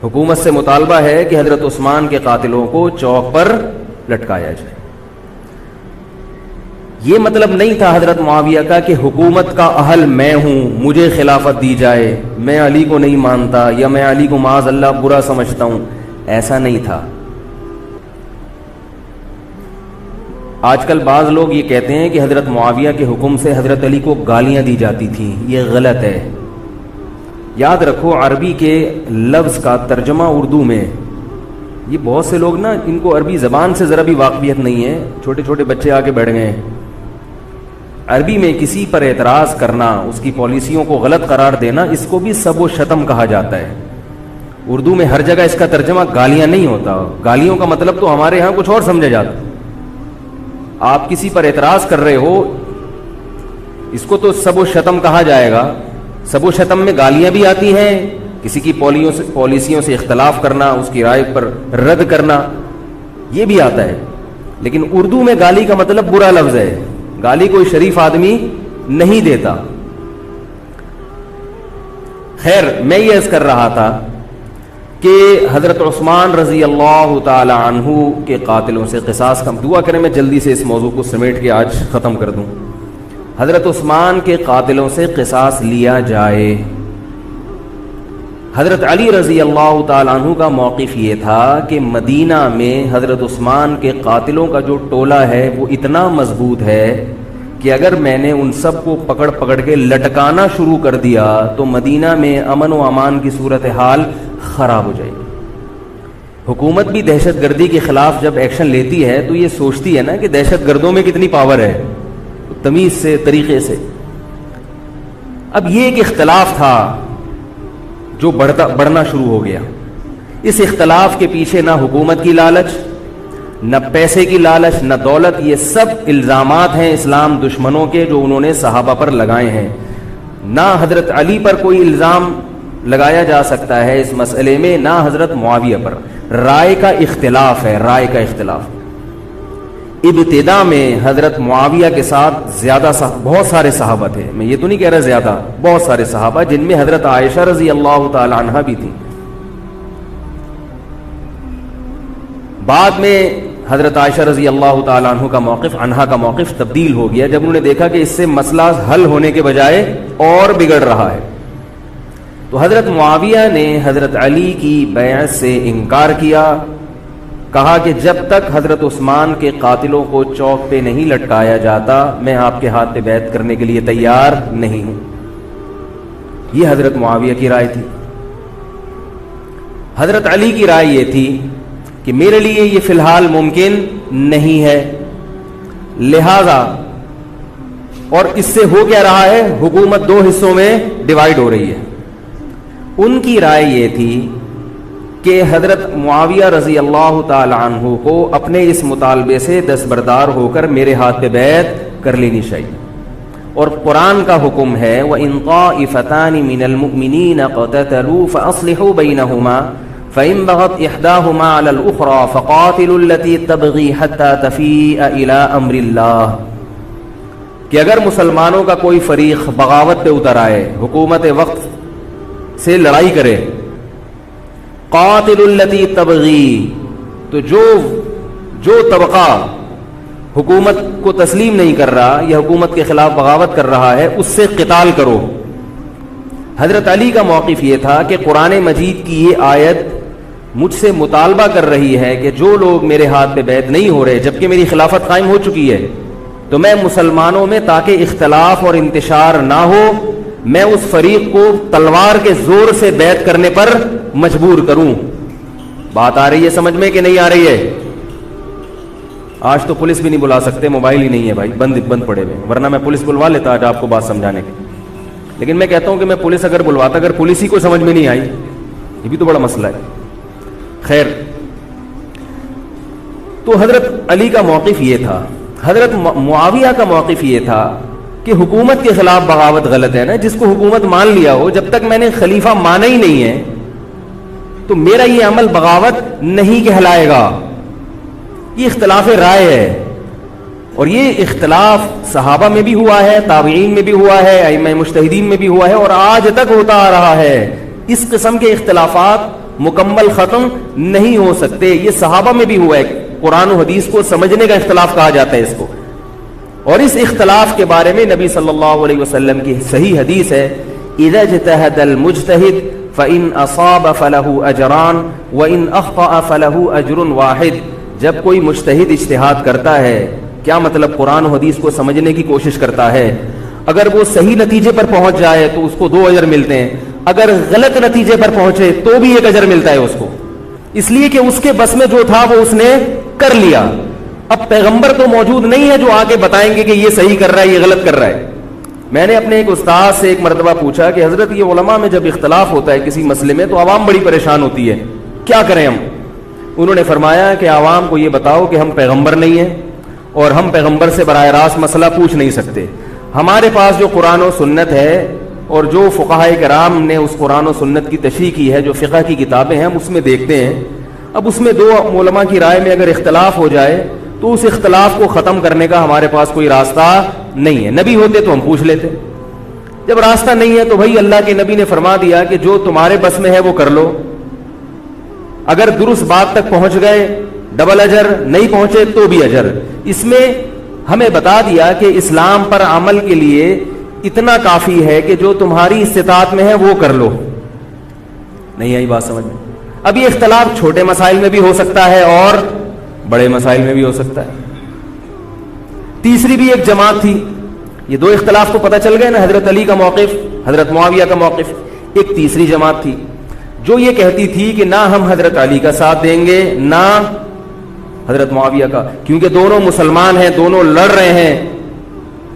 حکومت سے مطالبہ ہے کہ حضرت عثمان کے قاتلوں کو چوک پر لٹکایا جائے. یہ مطلب نہیں تھا حضرت معاویہ کا کہ حکومت کا اہل میں ہوں, مجھے خلافت دی جائے, میں علی کو نہیں مانتا یا میں علی کو معاذ اللہ برا سمجھتا ہوں. ایسا نہیں تھا. آج کل بعض لوگ یہ کہتے ہیں کہ حضرت معاویہ کے حکم سے حضرت علی کو گالیاں دی جاتی تھیں. یہ غلط ہے. یاد رکھو عربی کے لفظ کا ترجمہ اردو میں, یہ بہت سے لوگ نا ان کو عربی زبان سے ذرا بھی واقفیت نہیں ہے, چھوٹے چھوٹے بچے آ کے بیٹھ گئے ہیں. عربی میں کسی پر اعتراض کرنا, اس کی پالیسیوں کو غلط قرار دینا, اس کو بھی سب و شتم کہا جاتا ہے. اردو میں ہر جگہ اس کا ترجمہ گالیاں نہیں ہوتا. گالیوں کا مطلب تو ہمارے ہاں کچھ اور سمجھا جاتا. آپ کسی پر اعتراض کر رہے ہو, اس کو تو سب و شتم کہا جائے گا. سب و شتم میں گالیاں بھی آتی ہیں, کسی کی پالیسیوں سے اختلاف کرنا, اس کی رائے پر رد کرنا, یہ بھی آتا ہے. لیکن اردو میں گالی کا مطلب برا لفظ ہے. گالی کوئی شریف آدمی نہیں دیتا. خیر, میں یہ عرض کر رہا تھا کہ حضرت عثمان رضی اللہ تعالی عنہ کے قاتلوں سے قصاص کا دعا کریں. میں جلدی سے اس موضوع کو سمیٹ کے آج ختم کر دوں. حضرت عثمان کے قاتلوں سے قصاص لیا جائے. حضرت علی رضی اللہ تعالی عنہ کا موقف یہ تھا کہ مدینہ میں حضرت عثمان کے قاتلوں کا جو ٹولہ ہے وہ اتنا مضبوط ہے کہ اگر میں نے ان سب کو پکڑ پکڑ کے لٹکانا شروع کر دیا تو مدینہ میں امن و امان کی صورتحال خراب ہو جائے گی. حکومت بھی دہشت گردی کے خلاف جب ایکشن لیتی ہے تو یہ سوچتی ہے نا کہ دہشت گردوں میں کتنی پاور ہے, تمیز سے, طریقے سے. اب یہ ایک اختلاف تھا جو بڑھنا شروع ہو گیا. اس اختلاف کے پیچھے نہ حکومت کی لالچ, نہ پیسے کی لالچ, نہ دولت. یہ سب الزامات ہیں اسلام دشمنوں کے جو انہوں نے صحابہ پر لگائے ہیں. نہ حضرت علی پر کوئی الزام لگایا جا سکتا ہے اس مسئلے میں, نہ حضرت معاویہ پر. رائے کا اختلاف ہے, رائے کا اختلاف. ابتدا میں حضرت معاویہ کے ساتھ بہت سارے صحابہ تھے. میں یہ تو نہیں کہہ رہا زیادہ, بہت سارے صحابہ, جن میں حضرت عائشہ رضی اللہ تعالی عنہا بھی تھی. بعد میں حضرت عائشہ رضی اللہ تعالی عنہا کا موقف تبدیل ہو گیا جب انہوں نے دیکھا کہ اس سے مسئلہ حل ہونے کے بجائے اور بگڑ رہا ہے. تو حضرت معاویہ نے حضرت علی کی بیعت سے انکار کیا. کہا کہ جب تک حضرت عثمان کے قاتلوں کو چوک پہ نہیں لٹکایا جاتا میں آپ کے ہاتھ پہ بیعت کرنے کے لیے تیار نہیں ہوں. یہ حضرت معاویہ کی رائے تھی. حضرت علی کی رائے یہ تھی کہ میرے لیے یہ فی الحال ممکن نہیں ہے, لہذا, اور اس سے ہو کیا رہا ہے, حکومت دو حصوں میں ڈیوائیڈ ہو رہی ہے. ان کی رائے یہ تھی کہ حضرت معاویہ رضی اللہ تعالی عنہ کو اپنے اس مطالبے سے دستبردار ہو کر میرے ہاتھ پہ بیعت کر لینی چاہیے. اور قرآن کا حکم ہے وَإِن طَائِفَتَانِ مِنَ الْمُؤْمِنِينَ اقْتَتَلُوا فَأَصْلِحُوا بَيْنَهُمَا فَإِن بَغَتْ إِحْدَاهُمَا عَلَى الْأُخْرَى فَقَاتِلُوا الَّتِي تَبْغِي حَتَّى تَفِيءَ إِلَى أَمْرِ اللَّهِ. کہ اگر مسلمانوں کا کوئی فریق بغاوت پہ اتر آئے, حکومت وقت سے لڑائی کرے, قاتل التی تبغی, تو جو طبقہ حکومت کو تسلیم نہیں کر رہا یا حکومت کے خلاف بغاوت کر رہا ہے اس سے قتال کرو. حضرت علی کا موقف یہ تھا کہ قرآن مجید کی یہ آیت مجھ سے مطالبہ کر رہی ہے کہ جو لوگ میرے ہاتھ پہ بیعت نہیں ہو رہے جبکہ میری خلافت قائم ہو چکی ہے, تو میں مسلمانوں میں تاکہ اختلاف اور انتشار نہ ہو میں اس فریق کو تلوار کے زور سے بیعت کرنے پر مجبور کروں. بات آ رہی ہے سمجھ میں کہ نہیں آ رہی ہے؟ آج تو پولیس بھی نہیں بلا سکتے, موبائل ہی نہیں ہے بھائی, بند پڑے ہوئے, ورنہ میں پولیس بلوا لیتا آج آپ کو بات سمجھانے کی. لیکن میں کہتا ہوں کہ میں پولیس اگر بلواتا, اگر پولیس ہی کو سمجھ میں نہیں آئی, یہ بھی تو بڑا مسئلہ ہے. خیر, تو حضرت علی کا موقف یہ تھا. حضرت معاویہ کا موقف یہ تھا کہ حکومت کے خلاف بغاوت غلط ہے نا. جس کو حکومت مان لیا ہو, جب تک میں نے خلیفہ مانا ہی نہیں ہے تو میرا یہ عمل بغاوت نہیں کہلائے گا. یہ اختلاف رائے ہے, اور یہ اختلاف صحابہ میں بھی ہوا ہے, تابعین میں بھی ہوا ہے, ائمہ مجتہدین میں بھی ہوا ہے, اور آج تک ہوتا آ رہا ہے. اس قسم کے اختلافات مکمل ختم نہیں ہو سکتے. یہ صحابہ میں بھی ہوا ہے. قرآن و حدیث کو سمجھنے کا اختلاف کہا جاتا ہے اس کو. اور اس اختلاف کے بارے میں نبی صلی اللہ علیہ وسلم کی صحیح حدیث ہے اذا اجتہد المجتہد فإن أصاب فله أجران وإن أخطأ فله أجر واحد. جب کوئی مجتہد اجتہاد کرتا ہے، کیا مطلب قرآن و حدیث کو سمجھنے کی کوشش کرتا ہے، اگر وہ صحیح نتیجے پر پہنچ جائے تو اس کو 2 اجر ملتے ہیں، اگر غلط نتیجے پر پہنچے تو بھی 1 اجر ملتا ہے اس کو، اس لیے کہ اس کے بس میں جو تھا وہ اس نے کر لیا. اب پیغمبر تو موجود نہیں ہے جو آگے بتائیں گے کہ یہ صحیح کر رہا ہے یہ غلط کر رہا ہے. میں نے اپنے ایک استاد سے ایک مرتبہ پوچھا کہ حضرت یہ علماء میں جب اختلاف ہوتا ہے کسی مسئلے میں تو عوام بڑی پریشان ہوتی ہے، کیا کریں ہم؟ انہوں نے فرمایا کہ عوام کو یہ بتاؤ کہ ہم پیغمبر نہیں ہیں اور ہم پیغمبر سے براہ راست مسئلہ پوچھ نہیں سکتے. ہمارے پاس جو قرآن و سنت ہے اور جو فقہائے کرام نے اس قرآن و سنت کی تشریح کی ہے، جو فقہ کی کتابیں ہیں، ہم اس میں دیکھتے ہیں. اب اس میں 2 علماء کی رائے میں اگر اختلاف ہو جائے تو اس اختلاف کو ختم کرنے کا ہمارے پاس کوئی راستہ نہیں ہے. نبی ہوتے تو ہم پوچھ لیتے. جب راستہ نہیں ہے تو بھائی اللہ کے نبی نے فرما دیا کہ جو تمہارے بس میں ہے وہ کر لو. اگر درست بات تک پہنچ گئے ڈبل اجر، نہیں پہنچے تو بھی اجر. اس میں ہمیں بتا دیا کہ اسلام پر عمل کے لیے اتنا کافی ہے کہ جو تمہاری استطاعت میں ہے وہ کر لو. نہیں آئی بات سمجھ میں؟ اب یہ اختلاف چھوٹے مسائل میں بھی ہو سکتا ہے اور بڑے مسائل میں بھی ہو سکتا ہے. تیسری بھی ایک جماعت تھی. یہ 2 اختلاف تو پتہ چل گئے نا، حضرت علی کا موقف، حضرت معاویہ کا موقف. ایک تیسری جماعت تھی جو یہ کہتی تھی کہ نہ ہم حضرت علی کا ساتھ دیں گے نہ حضرت معاویہ کا، کیونکہ دونوں مسلمان ہیں، دونوں لڑ رہے ہیں،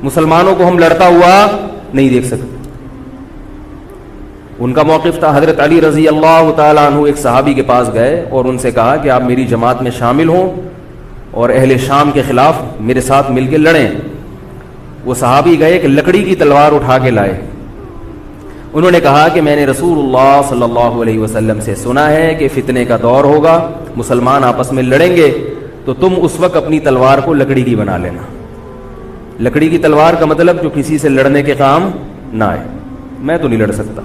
مسلمانوں کو ہم لڑتا ہوا نہیں دیکھ سکتے. ان کا موقف تھا حضرت علی رضی اللہ تعالیٰ عنہ ایک صحابی کے پاس گئے اور ان سے کہا کہ آپ میری جماعت میں شامل ہوں اور اہل شام کے خلاف میرے ساتھ مل کے لڑیں. وہ صحابی گئے ایک لکڑی کی تلوار اٹھا کے لائے. انہوں نے کہا کہ میں نے رسول اللہ صلی اللہ علیہ وسلم سے سنا ہے کہ فتنے کا دور ہوگا، مسلمان آپس میں لڑیں گے، تو تم اس وقت اپنی تلوار کو لکڑی کی بنا لینا. لکڑی کی تلوار کا مطلب جو کسی سے لڑنے کے کام نہ آئے. میں تو نہیں لڑ سکتا.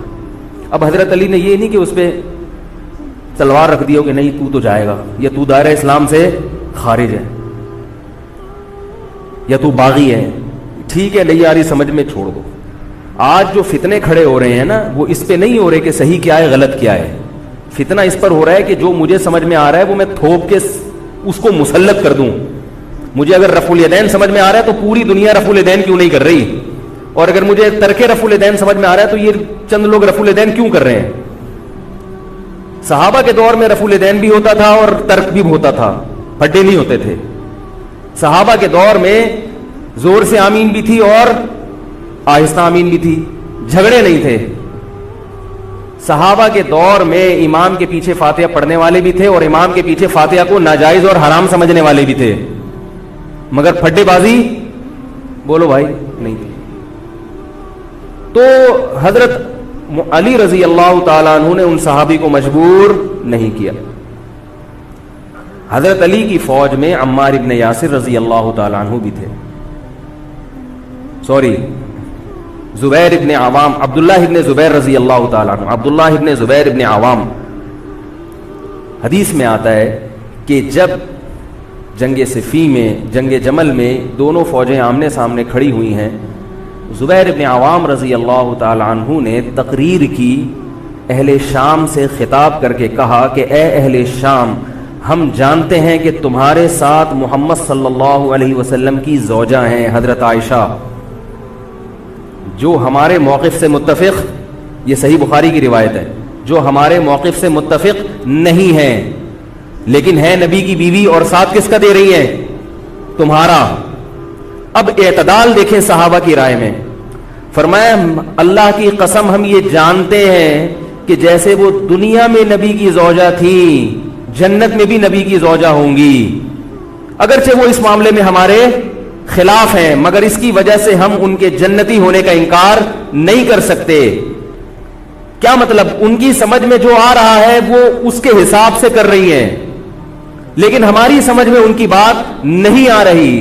اب حضرت علی نے یہ نہیں کہ اس پہ تلوار رکھ دی ہو کہ نہیں تو جائے گا، یا تو دائرہ اسلام سے خارج ہے، یا تو باغی ہے. ٹھیک ہے نہیں یاری سمجھ میں، چھوڑ دو. آج جو فتنے کھڑے ہو رہے ہیں نا وہ اس پہ نہیں ہو رہے کہ صحیح کیا ہے غلط کیا ہے. فتنہ اس پر ہو رہا ہے کہ جو مجھے سمجھ میں آ رہا ہے وہ میں تھوپ کے اس کو مسلط کر دوں. مجھے اگر رفع الیدین سمجھ میں آ رہا ہے تو پوری دنیا رفع الیدین کیوں نہیں کر رہی، اور اگر مجھے ترک رفع الیدین سمجھ میں آ رہا ہے تو یہ چند لوگ رفع الیدین کیوں کر رہے ہیں. صحابہ کے دور میں رفع الیدین بھی ہوتا تھا اور ترک بھی ہوتا تھا، پھڈے نہیں ہوتے تھے. صحابہ کے دور میں زور سے آمین بھی تھی اور آہستہ آمین بھی تھی، جھگڑے نہیں تھے. صحابہ کے دور میں امام کے پیچھے فاتحہ پڑھنے والے بھی تھے اور امام کے پیچھے فاتحہ کو ناجائز اور حرام سمجھنے والے بھی تھے، مگر پھڈے بازی بولو بھائی نہیں تھی. تو حضرت علی رضی اللہ تعالیٰ عنہ نے ان صحابی کو مجبور نہیں کیا. حضرت علی کی فوج میں عمار ابن یاسر رضی اللہ تعالیٰ عنہ بھی تھے، زبیر ابن عوام، عبداللہ ابن زبیر رضی اللہ تعالیٰ عنہ، عبداللہ ابن زبیر ابن عوام. حدیث میں آتا ہے کہ جب جنگ صفین میں، جنگ جمل میں دونوں فوجیں آمنے سامنے کھڑی ہوئی ہیں، زبیر ابن عوام رضی اللہ تعالیٰ عنہ نے تقریر کی، اہل شام سے خطاب کر کے کہا کہ اے اہل شام، ہم جانتے ہیں کہ تمہارے ساتھ محمد صلی اللہ علیہ وسلم کی زوجہ ہیں حضرت عائشہ، جو ہمارے موقف سے متفق، یہ صحیح بخاری کی روایت ہے، جو ہمارے موقف سے متفق نہیں ہیں لیکن ہے نبی کی بیوی، اور ساتھ کس کا دے رہی ہیں؟ تمہارا. اب اعتدال دیکھیں صحابہ کی رائے میں. فرمایا اللہ کی قسم ہم یہ جانتے ہیں کہ جیسے وہ دنیا میں نبی کی زوجہ تھی جنت میں بھی نبی کی زوجہ ہوں گی، اگرچہ وہ اس معاملے میں ہمارے خلاف ہیں مگر اس کی وجہ سے ہم ان کے جنتی ہونے کا انکار نہیں کر سکتے. کیا مطلب؟ ان کی سمجھ میں جو آ رہا ہے وہ اس کے حساب سے کر رہی ہیں، لیکن ہماری سمجھ میں ان کی بات نہیں آ رہی.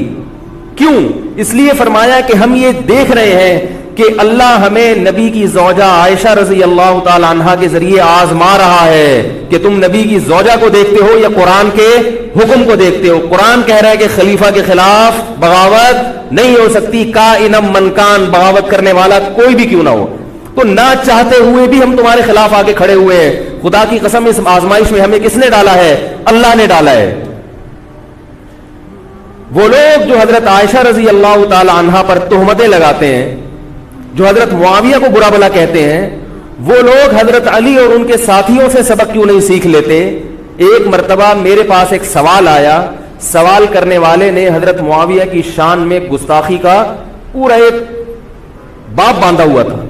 کیوں؟ اس لیے فرمایا کہ ہم یہ دیکھ رہے ہیں کہ اللہ ہمیں نبی کی زوجہ عائشہ رضی اللہ تعالی عنہا کے ذریعے آزما رہا ہے کہ تم نبی کی زوجہ کو دیکھتے ہو یا قرآن کے حکم کو دیکھتے ہو. قرآن کہہ رہا ہے کہ خلیفہ کے خلاف بغاوت نہیں ہو سکتی, کائنم من کان, بغاوت کرنے والا کوئی بھی کیوں نہ ہو. تو نہ چاہتے ہوئے بھی ہم تمہارے خلاف آ کے کھڑے ہوئے ہیں. خدا کی قسم اس آزمائش میں ہمیں کس نے ڈالا ہے؟ اللہ نے ڈالا ہے. وہ لوگ جو حضرت عائشہ رضی اللہ تعالی عنہا پر تہمتیں لگاتے ہیں, جو حضرت معاویہ کو برا بھلا کہتے ہیں, وہ لوگ حضرت علی اور ان کے ساتھیوں سے سبق کیوں نہیں سیکھ لیتے؟ ایک مرتبہ میرے پاس ایک سوال آیا, سوال کرنے والے نے حضرت معاویہ کی شان میں گستاخی کا پورا ایک باب باندھا ہوا تھا.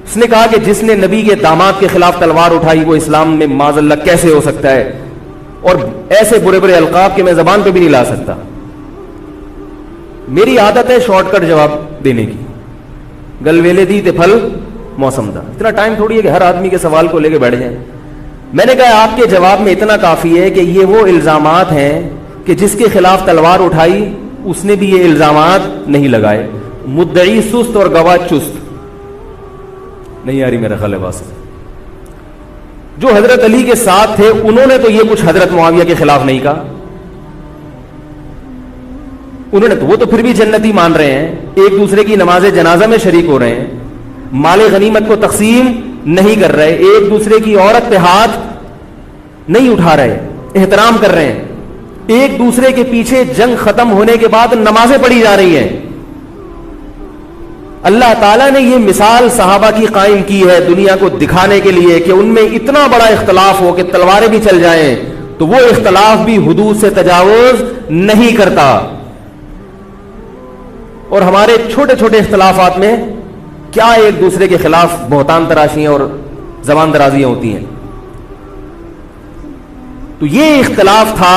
اس نے کہا کہ جس نے نبی کے داماد کے خلاف تلوار اٹھائی وہ اسلام میں معاذ اللہ کیسے ہو سکتا ہے, اور ایسے برے برے القاب کہ میں زبان پہ بھی نہیں لا سکتا. میری عادت ہے شارٹ کٹ جواب دینے کی, گل ویلے دی تے پھل موسم دا. اتنا ٹائم تھوڑی ہے کہ ہر آدمی کے سوال کو لے کے بیٹھ جائیں. میں نے کہا آپ کے جواب میں اتنا کافی ہے کہ یہ وہ الزامات ہیں کہ جس کے خلاف تلوار اٹھائی اس نے بھی یہ الزامات نہیں لگائے. مدعی سست اور گواہ چست. نہیں آ رہی میرا خیال ہے بات. جو حضرت علی کے ساتھ تھے انہوں نے تو یہ کچھ حضرت معاویہ کے خلاف نہیں کہا. انہوں نے تو وہ تو پھر بھی جنتی مان رہے ہیں, ایک دوسرے کی نماز جنازہ میں شریک ہو رہے ہیں, مال غنیمت کو تقسیم نہیں کر رہے, ایک دوسرے کی عورت پہ ہاتھ نہیں اٹھا رہے, احترام کر رہے ہیں, ایک دوسرے کے پیچھے جنگ ختم ہونے کے بعد نمازیں پڑھی جا رہی ہیں. اللہ تعالیٰ نے یہ مثال صحابہ کی قائم کی ہے دنیا کو دکھانے کے لیے کہ ان میں اتنا بڑا اختلاف ہو کہ تلواریں بھی چل جائیں تو وہ اختلاف بھی حدود سے تجاوز نہیں کرتا. اور ہمارے چھوٹے چھوٹے اختلافات میں کیا ایک دوسرے کے خلاف بہتان تراشیاں اور زبان درازیاں ہوتی ہیں. تو یہ اختلاف تھا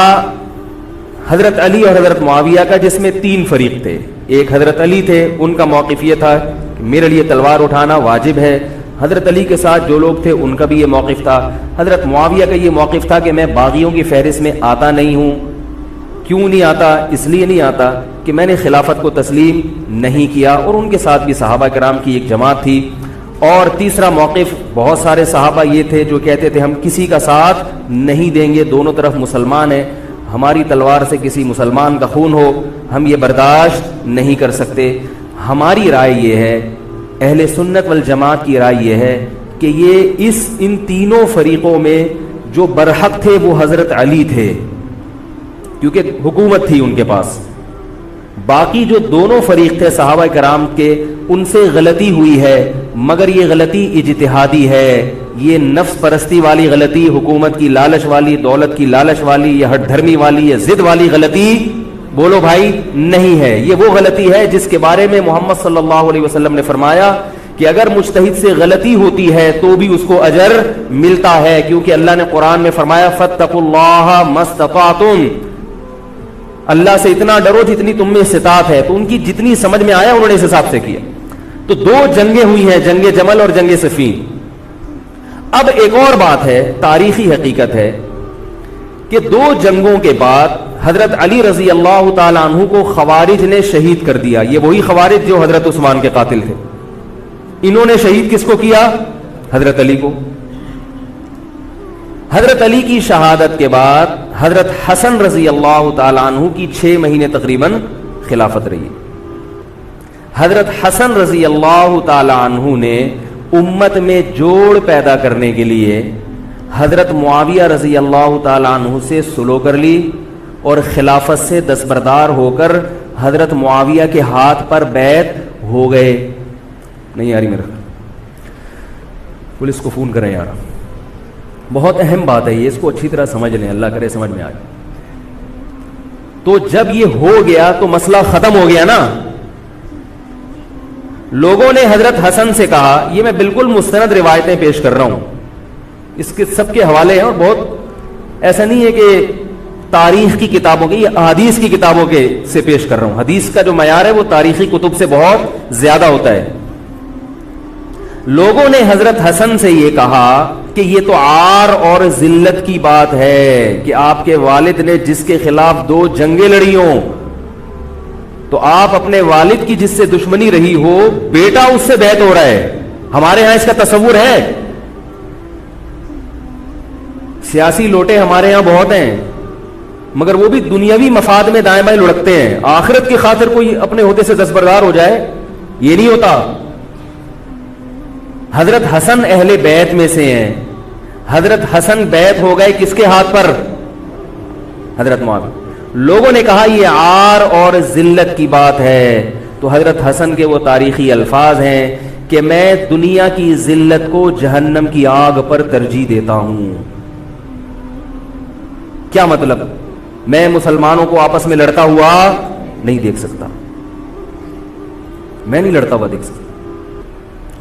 حضرت علی اور حضرت معاویہ کا, جس میں تین فریق تھے. ایک حضرت علی تھے, ان کا موقف یہ تھا کہ میرے لیے تلوار اٹھانا واجب ہے. حضرت علی کے ساتھ جو لوگ تھے ان کا بھی یہ موقف تھا. حضرت معاویہ کا یہ موقف تھا کہ میں باغیوں کی فہرست میں آتا نہیں ہوں. کیوں نہیں آتا؟ اس لیے نہیں آتا کہ میں نے خلافت کو تسلیم نہیں کیا, اور ان کے ساتھ بھی صحابہ کرام کی ایک جماعت تھی. اور تیسرا موقف, بہت سارے صحابہ یہ تھے جو کہتے تھے ہم کسی کا ساتھ نہیں دیں گے, دونوں طرف مسلمان ہیں, ہماری تلوار سے کسی مسلمان کا خون ہو ہم یہ برداشت نہیں کر سکتے. ہماری رائے یہ ہے, اہل سنت والجماعت کی رائے یہ ہے کہ یہ ان تینوں فریقوں میں جو برحق تھے وہ حضرت علی تھے, کیونکہ حکومت تھی ان کے پاس. باقی جو دونوں فریق تھے صحابہ کرام کے, ان سے غلطی ہوئی ہے, مگر یہ غلطی اجتہادی ہے. یہ نفس پرستی والی غلطی, حکومت کی لالچ والی, دولت کی لالچ والی, یا ہٹ دھرمی والی, یا ضد والی غلطی بولو بھائی نہیں ہے. یہ وہ غلطی ہے جس کے بارے میں محمد صلی اللہ علیہ وسلم نے فرمایا کہ اگر مجتہد سے غلطی ہوتی ہے تو بھی اس کو اجر ملتا ہے, کیونکہ اللہ نے قرآن میں فرمایا فاتقوا اللہ ما استطعتم, اللہ سے اتنا ڈرو جتنی تم میں استطاعت ہے. تو ان کی جتنی سمجھ میں آیا انہوں نے اس حساب سے کیا. تو دو جنگیں ہوئی ہیں, جنگ جمل اور جنگ صفین. اب ایک اور بات ہے, تاریخی حقیقت ہے کہ دو جنگوں کے بعد حضرت علی رضی اللہ تعالی عنہ کو خوارج نے شہید کر دیا. یہ وہی خوارج جو حضرت عثمان کے قاتل تھے. انہوں نے شہید کس کو کیا؟ حضرت علی کو. حضرت علی کی شہادت کے بعد حضرت حسن رضی اللہ تعالی عنہ کی 6 مہینے تقریباً خلافت رہی. حضرت حسن رضی اللہ تعالی عنہ نے امت میں جوڑ پیدا کرنے کے لیے حضرت معاویہ رضی اللہ تعالی عنہ سے سلو کر لی اور خلافت سے دستبردار ہو کر حضرت معاویہ کے ہاتھ پر بیعت ہو گئے. نہیں آ رہی میرا, پولیس کو فون کریں یار, بہت اہم بات ہے یہ, اس کو اچھی طرح سمجھ لیں, اللہ کرے سمجھ میں آئے. تو جب یہ ہو گیا تو مسئلہ ختم ہو گیا نا. لوگوں نے حضرت حسن سے کہا, یہ میں بالکل مستند روایتیں پیش کر رہا ہوں, اس کے سب کے حوالے ہیں, اور بہت ایسا نہیں ہے کہ تاریخ کی کتابوں کے, یہ حدیث کی کتابوں کے سے پیش کر رہا ہوں. حدیث کا جو معیار ہے وہ تاریخی کتب سے بہت زیادہ ہوتا ہے. لوگوں نے حضرت حسن سے یہ کہا کہ یہ تو عار اور ذلت کی بات ہے کہ آپ کے والد نے جس کے خلاف 2 جنگیں لڑی ہوں تو آپ اپنے والد کی جس سے دشمنی رہی ہو بیٹا اس سے بیعت ہو رہا ہے. ہمارے ہاں اس کا تصور ہے. سیاسی لوٹے ہمارے ہاں بہت ہیں مگر وہ بھی دنیاوی مفاد میں دائیں بائیں لڑکتے ہیں. آخرت کی خاطر کوئی اپنے عہدے سے دستبردار ہو جائے یہ نہیں ہوتا. حضرت حسن اہل بیت میں سے ہیں. حضرت حسن بیعت ہو گئے کس کے ہاتھ پر؟ حضرت معاویہ. لوگوں نے کہا یہ عار اور ذلت کی بات ہے تو حضرت حسن کے وہ تاریخی الفاظ ہیں کہ میں دنیا کی ذلت کو جہنم کی آگ پر ترجیح دیتا ہوں. کیا مطلب؟ میں مسلمانوں کو آپس میں لڑتا ہوا نہیں دیکھ سکتا. میں نہیں لڑتا ہوا دیکھ سکتا.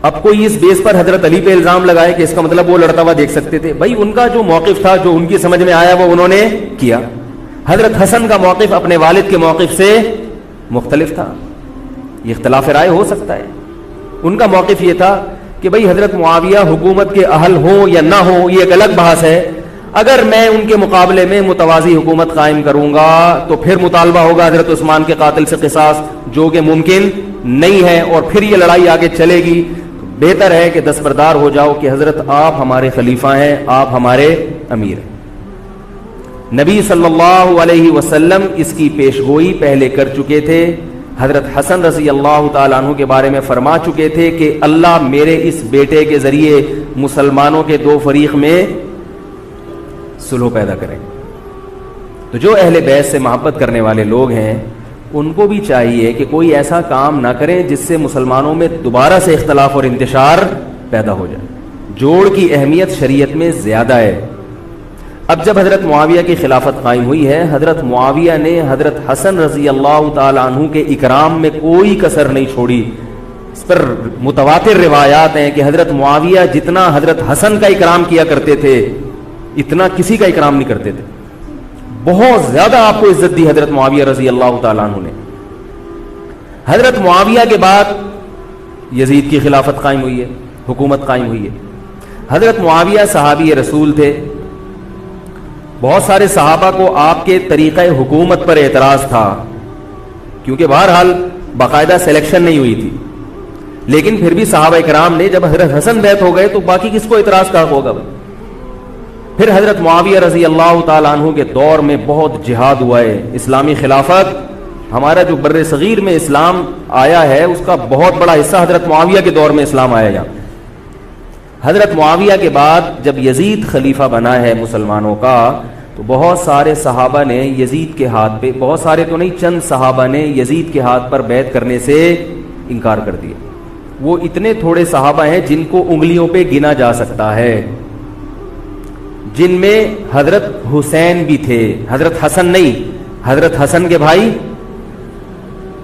اب کوئی اس بیس پر حضرت علی پہ الزام لگائے کہ اس کا مطلب وہ لڑتا ہوا دیکھ سکتے تھے. بھائی ان کا جو موقف تھا جو ان کی سمجھ میں آیا وہ انہوں نے کیا. حضرت حسن کا موقف اپنے والد کے موقف سے مختلف تھا. یہ اختلاف رائے ہو سکتا ہے. ان کا موقف یہ تھا کہ بھئی حضرت معاویہ حکومت کے اہل ہوں یا نہ ہوں یہ ایک الگ بحث ہے. اگر میں ان کے مقابلے میں متوازی حکومت قائم کروں گا تو پھر مطالبہ ہوگا حضرت عثمان کے قاتل سے قصاص جو کہ ممکن نہیں ہے اور پھر یہ لڑائی آگے چلے گی. بہتر ہے کہ دستبردار ہو جاؤ کہ حضرت آپ ہمارے خلیفہ ہیں, آپ ہمارے امیر ہیں. نبی صلی اللہ علیہ وسلم اس کی پیشگوئی پہلے کر چکے تھے. حضرت حسن رضی اللہ تعالیٰ عنہ کے بارے میں فرما چکے تھے کہ اللہ میرے اس بیٹے کے ذریعے مسلمانوں کے دو فریق میں صلح پیدا کریں. تو جو اہل بیت سے محبت کرنے والے لوگ ہیں ان کو بھی چاہیے کہ کوئی ایسا کام نہ کریں جس سے مسلمانوں میں دوبارہ سے اختلاف اور انتشار پیدا ہو جائے. جوڑ کی اہمیت شریعت میں زیادہ ہے. اب جب حضرت معاویہ کی خلافت قائم ہوئی ہے حضرت معاویہ نے حضرت حسن رضی اللہ تعالیٰ عنہ کے اکرام میں کوئی کسر نہیں چھوڑی. اس پر متواتر روایات ہیں کہ حضرت معاویہ جتنا حضرت حسن کا اکرام کیا کرتے تھے اتنا کسی کا اکرام نہیں کرتے تھے. بہت زیادہ آپ کو عزت دی حضرت معاویہ رضی اللہ تعالیٰ عنہ نے. حضرت معاویہ کے بعد یزید کی خلافت قائم ہوئی ہے, حکومت قائم ہوئی ہے. حضرت معاویہ صحابی رسول تھے. بہت سارے صحابہ کو آپ کے طریقہ حکومت پر اعتراض تھا کیونکہ بہرحال باقاعدہ سلیکشن نہیں ہوئی تھی. لیکن پھر بھی صحابہ کرام نے جب حضرت حسن بیعت ہو گئے تو باقی کس کو اعتراض کا ہوگا. پھر حضرت معاویہ رضی اللہ تعالیٰ عنہ کے دور میں بہت جہاد ہوا ہے. اسلامی خلافت ہمارا جو بر صغیر میں اسلام آیا ہے اس کا بہت بڑا حصہ حضرت معاویہ کے دور میں اسلام آیا. یہاں حضرت معاویہ کے بعد جب یزید خلیفہ بنا ہے مسلمانوں کا تو بہت سارے صحابہ نے یزید کے ہاتھ پہ, بہت سارے تو نہیں چند صحابہ نے یزید کے ہاتھ پر بیعت کرنے سے انکار کر دیا. وہ اتنے تھوڑے صحابہ ہیں جن کو انگلیوں پہ گنا جا سکتا ہے, جن میں حضرت حسین بھی تھے. حضرت حسن نہیں, حضرت حسن کے بھائی,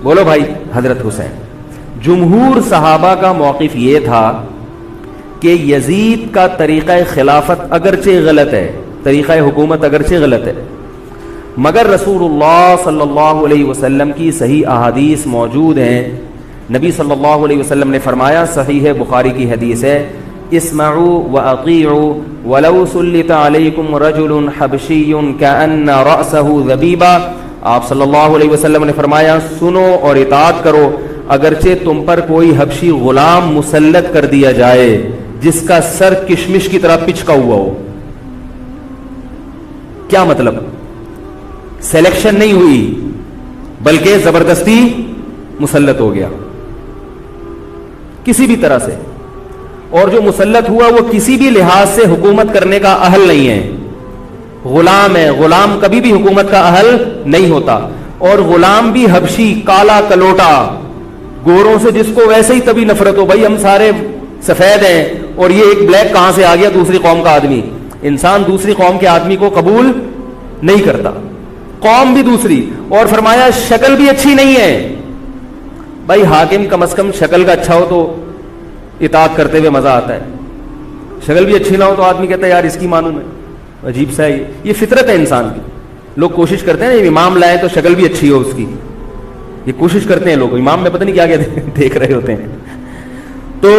بولو بھائی, حضرت حسین. جمہور صحابہ کا موقف یہ تھا کہ یزید کا طریقہ خلافت اگرچہ غلط ہے, طریقہ حکومت اگرچہ غلط ہے, مگر رسول اللہ صلی اللہ علیہ وسلم کی صحیح احادیث موجود ہیں. نبی صلی اللہ علیہ وسلم نے فرمایا, صحیح بخاری کی حدیث ہے, اسمعوا واطیعوا ولو سلط علیکم رجل حبشی کأن رأسہ ذبیبہ. آپ صلی اللہ علیہ وسلم نے فرمایا سنو اور اطاعت کرو اگرچہ تم پر کوئی حبشی غلام مسلط کر دیا جائے جس کا سر کشمش کی طرح پچکا ہوا ہو. کیا مطلب؟ سلیکشن نہیں ہوئی بلکہ زبردستی مسلط ہو گیا کسی بھی طرح سے. اور جو مسلط ہوا وہ کسی بھی لحاظ سے حکومت کرنے کا اہل نہیں ہے, غلام ہے. غلام کبھی بھی حکومت کا اہل نہیں ہوتا. اور غلام بھی حبشی, کالا کلوٹا, گوروں سے جس کو ویسے ہی تبھی نفرت ہو, بھائی ہم سارے سفید ہیں اور یہ ایک بلیک کہاں سے آ گیا دوسری قوم کا آدمی. انسان دوسری قوم کے آدمی کو قبول نہیں کرتا, قوم بھی دوسری. اور فرمایا شکل بھی اچھی نہیں ہے. بھائی حاکم کم از کم شکل کا اچھا ہو تو اطاعت کرتے ہوئے مزہ آتا ہے, شکل بھی اچھی نہ ہو تو آدمی کہتا ہے یار اس کی مانوں میں, عجیب سا ہے. یہ فطرت ہے انسان کی. لوگ کوشش کرتے ہیں امام لائے تو شکل بھی اچھی ہو اس کی, یہ کوشش کرتے ہیں لوگ. امام میں پتہ نہیں کیا کیا دیکھ رہے ہوتے ہیں. تو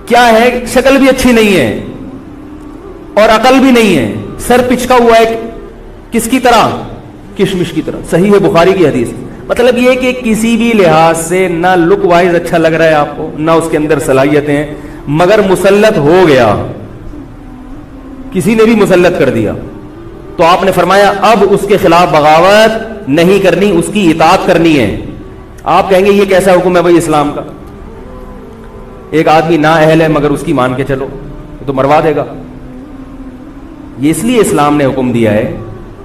کیا ہے, شکل بھی اچھی نہیں ہے اور عقل بھی نہیں ہے, سر پچکا ہوا ہے کس کی طرح, کشمش کی طرح. صحیح ہے بخاری کی حدیث. مطلب یہ کہ کسی بھی لحاظ سے نہ لک وائز اچھا لگ رہا ہے آپ کو، نہ اس کے اندر صلاحیتیں، مگر مسلط ہو گیا، کسی نے بھی مسلط کر دیا، تو آپ نے فرمایا اب اس کے خلاف بغاوت نہیں کرنی، اس کی اطاعت کرنی ہے. آپ کہیں گے یہ کیسا حکم ہے بھائی اسلام کا؟ ایک آدمی نا اہل ہے مگر اس کی مان کے چلو تو مروا دے گا. یہ اس لیے اسلام نے حکم دیا ہے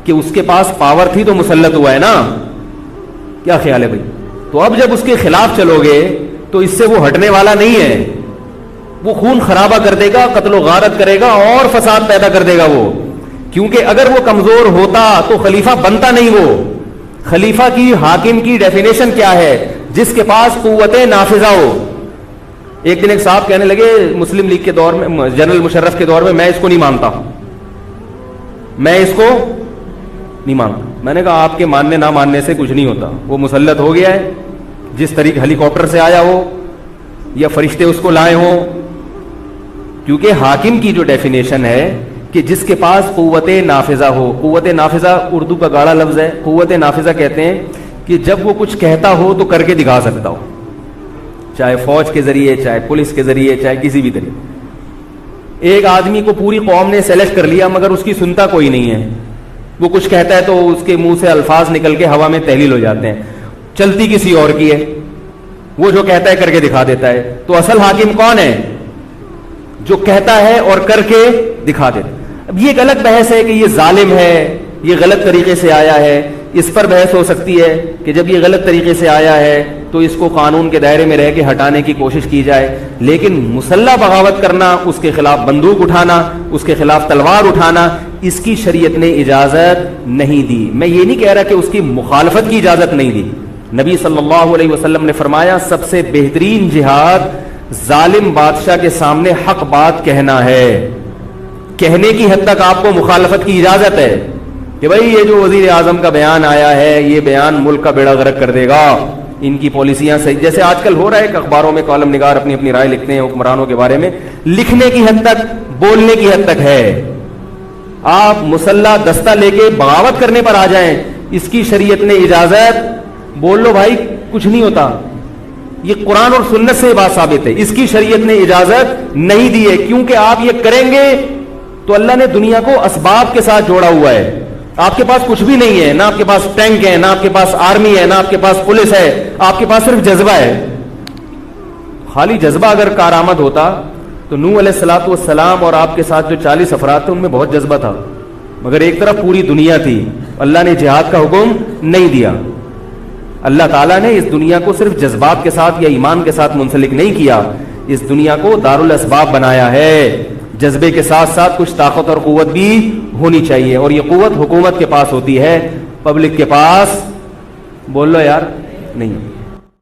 کہ اس کے پاس پاور تھی تو مسلط ہوا ہے نا. کیا خیال ہے بھائی؟ تو اب جب اس کے خلاف چلو گے تو اس سے وہ ہٹنے والا نہیں ہے، وہ خون خرابہ کر دے گا، قتل و غارت کرے گا اور فساد پیدا کر دے گا وہ. کیونکہ اگر وہ کمزور ہوتا تو خلیفہ بنتا نہیں. وہ خلیفہ کی، حاکم کی ڈیفینیشن کیا ہے؟ جس کے پاس قوت نافذہ ہو. ایک دن ایک صاحب کہنے لگے مسلم لیگ کے دور میں، جنرل مشرف کے دور میں اس کو نہیں مانتا، میں اس کو نہیں مانتا. میں نے کہا آپ کے ماننے نہ ماننے سے کچھ نہیں ہوتا، وہ مسلط ہو گیا ہے، جس طریقے ہیلی کاپٹر سے آیا ہو یا فرشتے اس کو لائے ہوں. کیونکہ حاکم کی جو ڈیفینیشن ہے کہ جس کے پاس قوت نافذہ ہو. قوت نافذہ اردو کا گاڑا لفظ ہے. قوت نافذہ کہتے ہیں کہ جب وہ کچھ کہتا ہو تو کر کے دکھا سکتا ہو، چاہے فوج کے ذریعے، چاہے پولیس کے ذریعے، چاہے کسی بھی طریقے. ایک آدمی کو پوری قوم نے سلیکٹ کر لیا مگر اس کی سنتا کوئی نہیں ہے، وہ کچھ کہتا ہے تو اس کے منہ سے الفاظ نکل کے ہوا میں تحلیل ہو جاتے ہیں، چلتی کسی اور کی ہے، وہ جو کہتا ہے کر کے دکھا دیتا ہے. تو اصل حاکم کون ہے؟ جو کہتا ہے اور کر کے دکھا دیتا ہے. اب یہ ایک الگ بحث ہے کہ یہ ظالم ہے، یہ غلط طریقے سے آیا ہے. اس پر بحث ہو سکتی ہے کہ جب یہ غلط طریقے سے آیا ہے تو اس کو قانون کے دائرے میں رہ کے ہٹانے کی کوشش کی جائے. لیکن مسلح بغاوت کرنا، اس کے خلاف بندوق اٹھانا، اس کے خلاف تلوار اٹھانا، اس کی شریعت نے اجازت نہیں دی. میں یہ نہیں کہہ رہا کہ اس کی مخالفت کی اجازت نہیں دی. نبی صلی اللہ علیہ وسلم نے فرمایا سب سے بہترین جہاد ظالم بادشاہ کے سامنے حق بات کہنا ہے. کہنے کی حد تک آپ کو مخالفت کی اجازت ہے کہ بھائی یہ جو وزیر اعظم کا بیان آیا ہے یہ بیان ملک کا بیڑا غرق کر دے گا، ان کی پالیسیاں صحیح، جیسے آج کل ہو رہا ہے کہ اخباروں میں کالم نگار اپنی اپنی رائے لکھتے ہیں حکمرانوں کے بارے میں. لکھنے کی حد تک، بولنے کی حد تک ہے. آپ مسلح دستہ لے کے بغاوت کرنے پر آ جائیں، اس کی شریعت نے اجازت، بول لو بھائی کچھ نہیں ہوتا. یہ قرآن اور سنت سے بات ثابت ہے. اس کی شریعت نے اجازت نہیں دی ہے، کیونکہ آپ یہ کریں گے تو اللہ نے دنیا کو اسباب کے ساتھ جوڑا ہوا ہے. آپ کے پاس کچھ بھی نہیں ہے، نہ آپ کے پاس ٹینک ہے، نہ آپ کے پاس آرمی ہے، نہ آپ کے پاس پولیس ہے، آپ کے پاس صرف جذبہ ہے. خالی جذبہ اگر کارآمد ہوتا تو نوح علیہ الصلوۃ والسلام اور آپ کے ساتھ جو 40 افراد تھے ان میں بہت جذبہ تھا، مگر ایک طرف پوری دنیا تھی. اللہ نے جہاد کا حکم نہیں دیا. اللہ تعالیٰ نے اس دنیا کو صرف جذبات کے ساتھ یا ایمان کے ساتھ منسلک نہیں کیا، اس دنیا کو دارالاسباب بنایا ہے. جذبے کے ساتھ ساتھ کچھ طاقت اور قوت بھی ہونی چاہیے، اور یہ قوت حکومت کے پاس ہوتی ہے، پبلک کے پاس بول لو یار نہیں.